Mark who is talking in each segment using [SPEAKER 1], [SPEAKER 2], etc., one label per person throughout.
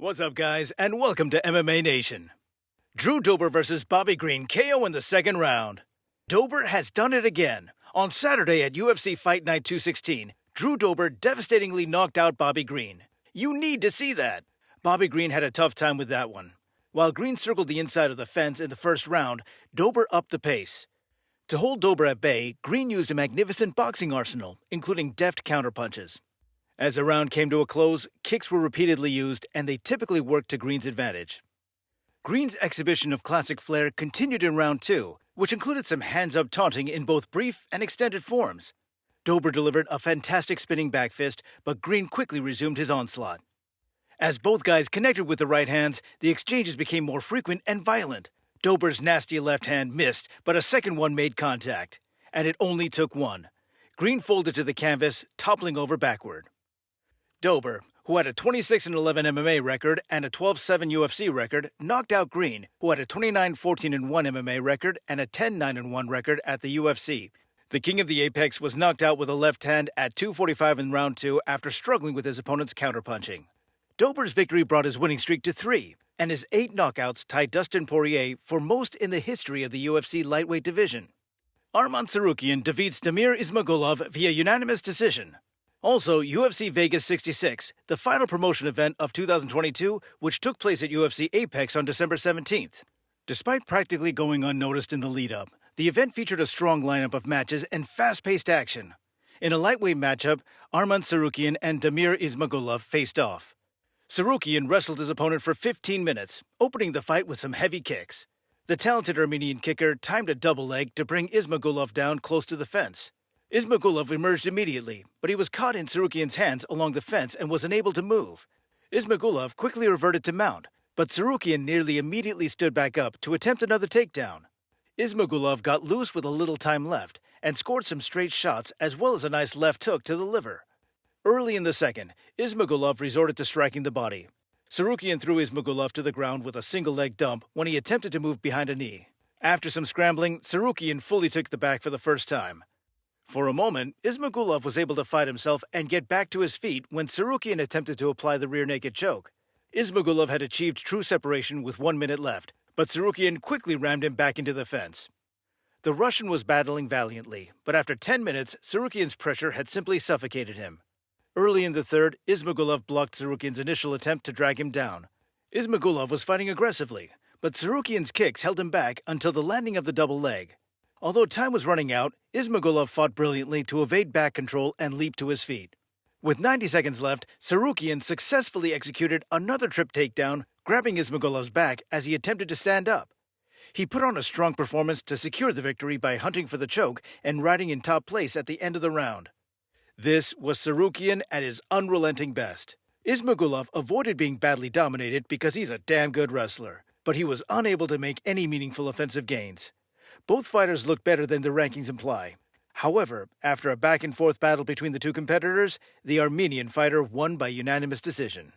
[SPEAKER 1] What's up, guys, and welcome to MMA Nation. Drew Dober versus Bobby Green, KO in the second round. Dober has done it again. On Saturday at UFC Fight Night 216, Drew Dober devastatingly knocked out Bobby Green. You need to see that. Bobby Green had a tough time with that one. While Green circled the inside of the fence in the first round, Dober upped the pace. To hold Dober at bay, Green used a magnificent boxing arsenal, including deft counterpunches. As the round came to a close, kicks were repeatedly used, and they typically worked to Green's advantage. Green's exhibition of classic flair continued in round two, which included some hands-up taunting in both brief and extended forms. Dober delivered a fantastic spinning back fist, but Green quickly resumed his onslaught. As both guys connected with the right hands, the exchanges became more frequent and violent. Dober's nasty left hand missed, but a second one made contact. And it only took one. Green folded to the canvas, toppling over backward. Dober, who had a 26-11 MMA record and a 12-7 UFC record, knocked out Green, who had a 29-14-1 MMA record and a 10-9-1 record at the UFC. The King of the Apex was knocked out with a left hand at 2:45 in round two after struggling with his opponent's counterpunching. Dober's victory brought his winning streak to 3, and his 8 knockouts tied Dustin Poirier for most in the history of the UFC lightweight division. Arman Tsarukyan defeats Damir Ismagulov via unanimous decision. Also, UFC Vegas 66, the final promotion event of 2022, which took place at UFC Apex on December 17th. Despite practically going unnoticed in the lead-up, the event featured a strong lineup of matches and fast-paced action. In a lightweight matchup, Arman Tsarukyan and Damir Ismagulov faced off. Tsarukyan wrestled his opponent for 15 minutes, opening the fight with some heavy kicks. The talented Armenian kicker timed a double leg to bring Ismagulov down close to the fence. Ismagulov emerged immediately, but he was caught in Tsarukyan's hands along the fence and was unable to move. Ismagulov quickly reverted to mount, but Tsarukyan nearly immediately stood back up to attempt another takedown. Ismagulov got loose with a little time left and scored some straight shots as well as a nice left hook to the liver. Early in the second, Ismagulov resorted to striking the body. Tsarukyan threw Ismagulov to the ground with a single leg dump when he attempted to move behind a knee. After some scrambling, Tsarukyan fully took the back for the first time. For a moment, Ismagulov was able to fight himself and get back to his feet when Tsarukyan attempted to apply the rear naked choke. Ismagulov had achieved true separation with 1 minute left, but Tsarukyan quickly rammed him back into the fence. The Russian was battling valiantly, but after 10 minutes, Tsarukyan's pressure had simply suffocated him. Early in the third, Ismagulov blocked Tsarukyan's initial attempt to drag him down. Ismagulov was fighting aggressively, but Tsarukyan's kicks held him back until the landing of the double leg. Although time was running out, Ismagulov fought brilliantly to evade back control and leap to his feet. With 90 seconds left, Tsarukyan successfully executed another trip takedown, grabbing Ismagulov's back as he attempted to stand up. He put on a strong performance to secure the victory by hunting for the choke and riding in top place at the end of the round. This was Tsarukyan at his unrelenting best. Ismagulov avoided being badly dominated because he's a damn good wrestler, but he was unable to make any meaningful offensive gains. Both fighters looked better than their rankings imply. However, after a back-and-forth battle between the two competitors, the Armenian fighter won by unanimous decision.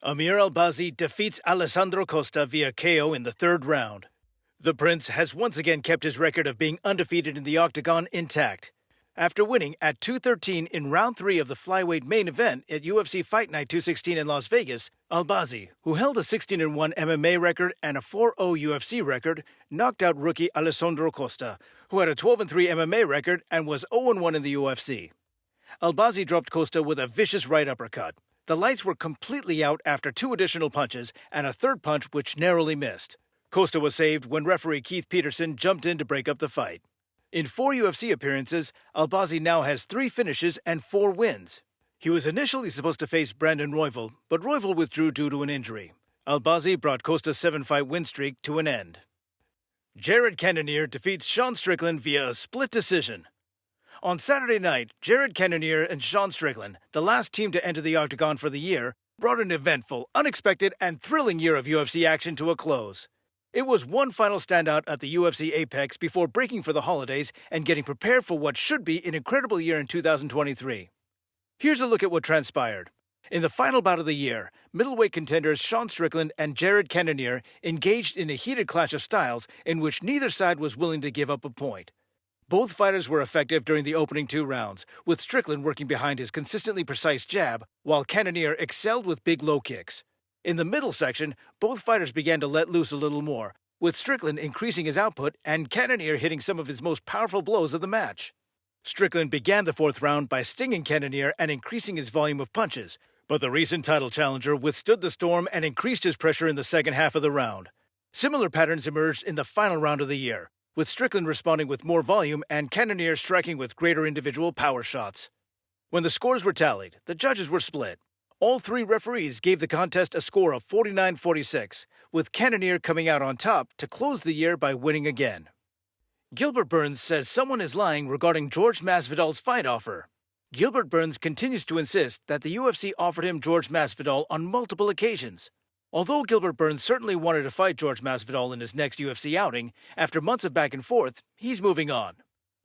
[SPEAKER 1] Amir Albazi defeats Alessandro Costa via KO in the third round. The Prince has once again kept his record of being undefeated in the octagon intact. After winning at 2:13 in round 3 of the flyweight main event at UFC Fight Night 216 in Las Vegas, Albazi, who held a 16-1 MMA record and a 4-0 UFC record, knocked out rookie Alessandro Costa, who had a 12-3 MMA record and was 0-1 in the UFC. Albazi dropped Costa with a vicious right uppercut. The lights were completely out after 2 additional punches and a third punch which narrowly missed. Costa was saved when referee Keith Peterson jumped in to break up the fight. In 4 UFC appearances, Albazi now has 3 finishes and 4 wins. He was initially supposed to face Brandon Royval, but Royval withdrew due to an injury. Albazi brought Costa's 7-fight win streak to an end. Jared Cannonier defeats Sean Strickland via a split decision. On Saturday night, Jared Cannonier and Sean Strickland, the last team to enter the octagon for the year, brought an eventful, unexpected, and thrilling year of UFC action to a close. It was one final standout at the UFC Apex before breaking for the holidays and getting prepared for what should be an incredible year in 2023. Here's a look at what transpired. In the final bout of the year, middleweight contenders Sean Strickland and Jared Cannonier engaged in a heated clash of styles in which neither side was willing to give up a point. Both fighters were effective during the opening 2 rounds, with Strickland working behind his consistently precise jab, while Cannonier excelled with big low kicks. In the middle section, both fighters began to let loose a little more, with Strickland increasing his output and Cannonier hitting some of his most powerful blows of the match. Strickland began the fourth round by stinging Cannonier and increasing his volume of punches, but the recent title challenger withstood the storm and increased his pressure in the second half of the round. Similar patterns emerged in the final round of the year, with Strickland responding with more volume and Cannonier striking with greater individual power shots. When the scores were tallied, the judges were split. All three referees gave the contest a score of 49-46, with Cannonier coming out on top to close the year by winning again. Gilbert Burns says someone is lying regarding Jorge Masvidal's fight offer. Gilbert Burns continues to insist that the UFC offered him Jorge Masvidal on multiple occasions. Although Gilbert Burns certainly wanted to fight Jorge Masvidal in his next UFC outing, after months of back and forth, he's moving on.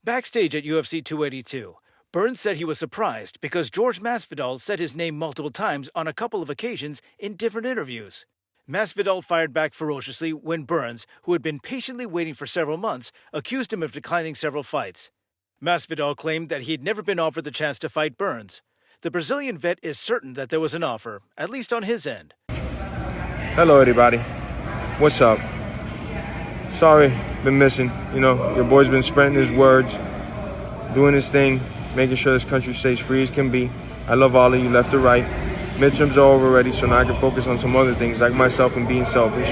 [SPEAKER 1] Backstage at UFC 282, Burns said he was surprised because Jorge Masvidal said his name multiple times on a couple of occasions in different interviews. Masvidal fired back ferociously when Burns, who had been patiently waiting for several months, accused him of declining several fights. Masvidal claimed that he had never been offered the chance to fight Burns. The Brazilian vet is certain that there was an offer, at least on his end.
[SPEAKER 2] Hello, everybody. What's up? Sorry, been missing. Your boy's been spreading his words, doing his thing, making sure this country stays free as can be. I love all of you, left to right. Midterms are over already, so now I can focus on some other things, like myself and being selfish.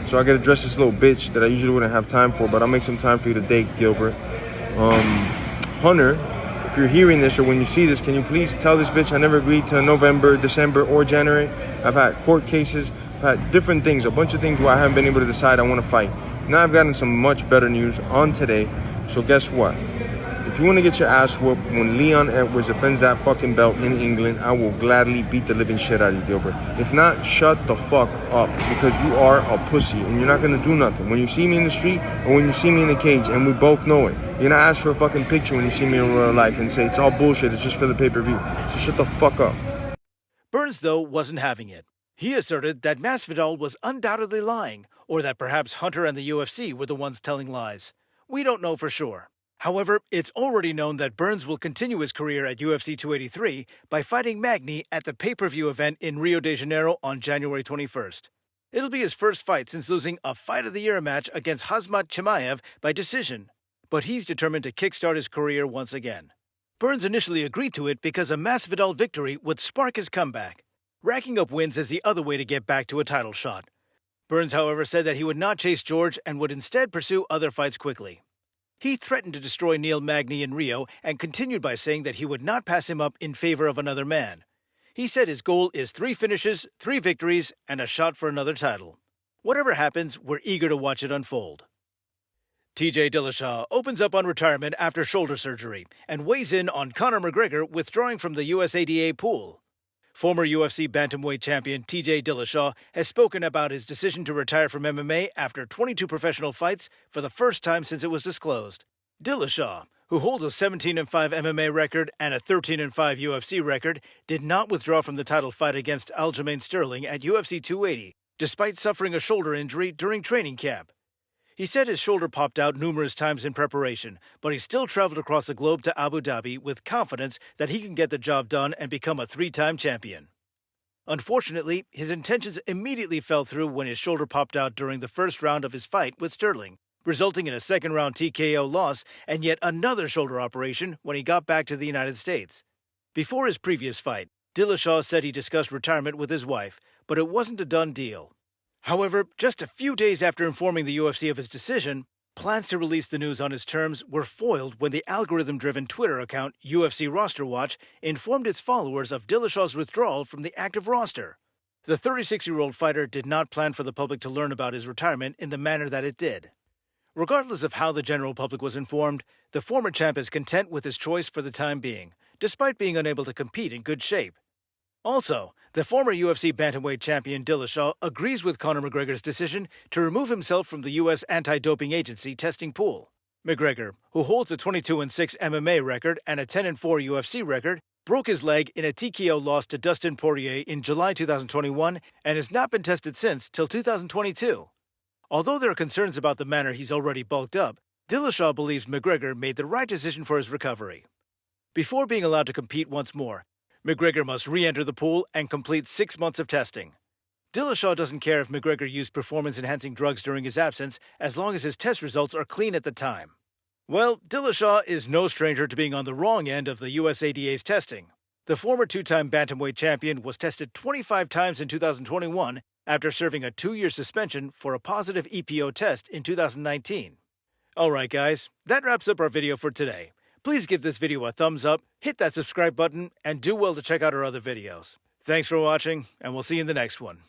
[SPEAKER 2] So I gotta address this little bitch that I usually wouldn't have time for, but I'll make some time for you today, Gilbert. Hunter, if you're hearing this or when you see this, can you please tell this bitch I never agreed to November, December, or January? I've had court cases, I've had different things, a bunch of things where I haven't been able to decide I want to fight. Now I've gotten some much better news on today, so guess what? If you want to get your ass whooped when Leon Edwards defends that fucking belt in England, I will gladly beat the living shit out of you, Gilbert. If not, shut the fuck up, because you are a pussy and you're not going to do nothing. When you see me in the street or when you see me in the cage, and we both know it, you're going to ask for a fucking picture when you see me in real life and say it's all bullshit, it's just for the pay-per-view. So shut the fuck up.
[SPEAKER 1] Burns, though, wasn't having it. He asserted that Masvidal was undoubtedly lying, or that perhaps Hunter and the UFC were the ones telling lies. We don't know for sure. However, it's already known that Burns will continue his career at UFC 283 by fighting Magny at the pay-per-view event in Rio de Janeiro on January 21st. It'll be his first fight since losing a Fight of the Year match against Khamzat Chimaev by decision, but he's determined to kickstart his career once again. Burns initially agreed to it because a Masvidal victory would spark his comeback. Racking up wins is the other way to get back to a title shot. Burns, however, said that he would not chase George and would instead pursue other fights quickly. He threatened to destroy Neil Magny in Rio and continued by saying that he would not pass him up in favor of another man. He said his goal is 3 finishes, 3 victories, and a shot for another title. Whatever happens, we're eager to watch it unfold. TJ Dillashaw opens up on retirement after shoulder surgery and weighs in on Conor McGregor withdrawing from the USADA pool. Former UFC bantamweight champion TJ Dillashaw has spoken about his decision to retire from MMA after 22 professional fights for the first time since it was disclosed. Dillashaw, who holds a 17-5 MMA record and a 13-5 UFC record, did not withdraw from the title fight against Aljamain Sterling at UFC 280, despite suffering a shoulder injury during training camp. He said his shoulder popped out numerous times in preparation, but he still traveled across the globe to Abu Dhabi with confidence that he can get the job done and become a 3-time champion. Unfortunately, his intentions immediately fell through when his shoulder popped out during the first round of his fight with Sterling, resulting in a second-round TKO loss and yet another shoulder operation when he got back to the United States. Before his previous fight, Dillashaw said he discussed retirement with his wife, but it wasn't a done deal. However, just a few days after informing the UFC of his decision, plans to release the news on his terms were foiled when the algorithm-driven Twitter account UFC Roster Watch informed its followers of Dillashaw's withdrawal from the active roster. The 36-year-old fighter did not plan for the public to learn about his retirement in the manner that it did. Regardless of how the general public was informed, the former champ is content with his choice for the time being, despite being unable to compete in good shape. Also, the former UFC bantamweight champion Dillashaw agrees with Conor McGregor's decision to remove himself from the U.S. anti-doping agency testing pool. McGregor, who holds a 22-6 MMA record and a 10-4 UFC record, broke his leg in a TKO loss to Dustin Poirier in July 2021 and has not been tested since till 2022. Although there are concerns about the manner he's already bulked up, Dillashaw believes McGregor made the right decision for his recovery. Before being allowed to compete once more, McGregor must re-enter the pool and complete 6 months of testing. Dillashaw doesn't care if McGregor used performance-enhancing drugs during his absence as long as his test results are clean at the time. Well, Dillashaw is no stranger to being on the wrong end of the USADA's testing. The former two-time bantamweight champion was tested 25 times in 2021 after serving a 2-year suspension for a positive EPO test in 2019. Alright guys, that wraps up our video for today. Please give this video a thumbs up, hit that subscribe button, and do well to check out our other videos. Thanks for watching, and we'll see you in the next one.